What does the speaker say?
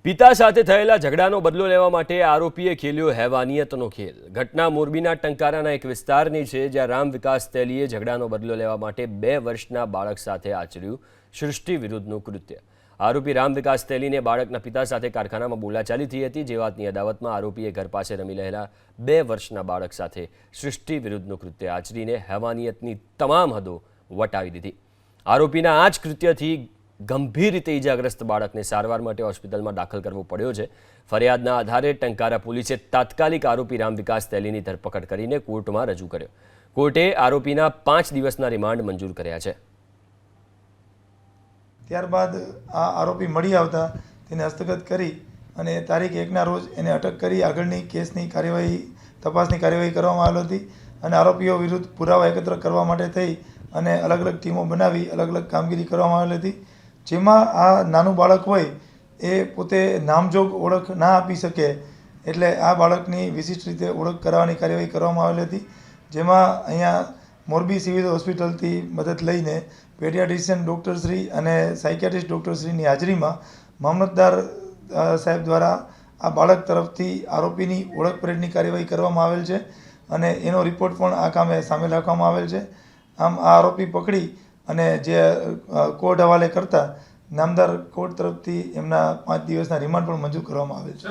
પિતા સાથે થયેલા ઝઘડાનો બદલો લેવા માટે આરોપીએ ખેલ્યો હેવાનિયતનો ખેલ। ઘટના મોરબીના ટંકારાના એક વિસ્તારની છે, જ્યાં રામ વિકાસ તેલીએ ઝઘડાનો બદલો લેવા માટે 2 વર્ષના બાળક સાથે આચર્યું સૃષ્ટિ વિરુદ્ધનું કૃત્ય। આરોપી રામ વિકાસ તેલીને બાળકના પિતા સાથે કારખાનામાં બોલાચાલી થઈ હતી, જે વાતની અદાવતમાં આરોપીએ ઘર પાસે રમી રહેલા 2 વર્ષના બાળક સાથે સૃષ્ટિ વિરુદ્ધનું કૃત્ય આચરીને હેવાનિયતની તમામ હદો વટાવી દીધી। આરોપીના આ જ કૃત્યથી ગંભીર રીતે ઇજાગ્રસ્ત બાળકને સારવાર માટે હોસ્પિટલમાં દાખલ કરવો પડ્યો છે। ફરિયાદના આધારે ટંકારા પોલીસે તાત્કાલિક આરોપી રામ વિકાસ તેલીની ધરપકડ કરીને કોર્ટમાં રજૂ કર્યો। કોર્ટે આરોપીના 5 દિવસના રિમાન્ડ મંજૂર કર્યા છે। ત્યારબાદ આ આરોપી મળી આવતા તેને હસ્તગત કરી અને તારીખ 1ના રોજ એને અટક કરી આગળની કેસની કાર્યવાહી તપાસની કાર્યવાહી કરવામાં આવેલી હતી અને આરોપીઓ વિરુદ્ધ પુરાવા એકત્ર કરવા માટે થઈ અને અલગ અલગ ટીમો બનાવી અલગ અલગ કામગીરી કરવામાં આવેલી હતી, જેમાં આ નાનું બાળક હોય એ પોતે નામજોગ ઓળખ ના આપી શકે એટલે આ બાળકની વિશિષ્ટ રીતે ઓળખ કરાવવાની કાર્યવાહી કરવામાં આવેલી હતી, જેમાં અહીંયા મોરબી સિવિલ હોસ્પિટલથી મદદ લઈને પેડિયાટ્રિશિયન ડૉક્ટરશ્રી અને સાયકિયાટ્રિસ્ટ ડૉક્ટરશ્રીની હાજરીમાં મામલતદાર સાહેબ દ્વારા આ બાળક તરફથી આરોપીની ઓળખ પરેડની કાર્યવાહી કરવામાં આવેલ છે અને એનો રિપોર્ટ પણ આ કામે સામેલ રાખવામાં આવેલ છે। આમ આ આરોપી પકડી અને જે કોર્ટ હવાલે કરતા નામદાર કોર્ટ તરફથી એમના 5 દિવસના રિમાન્ડ પણ મંજૂર કરવામાં આવેલ છે।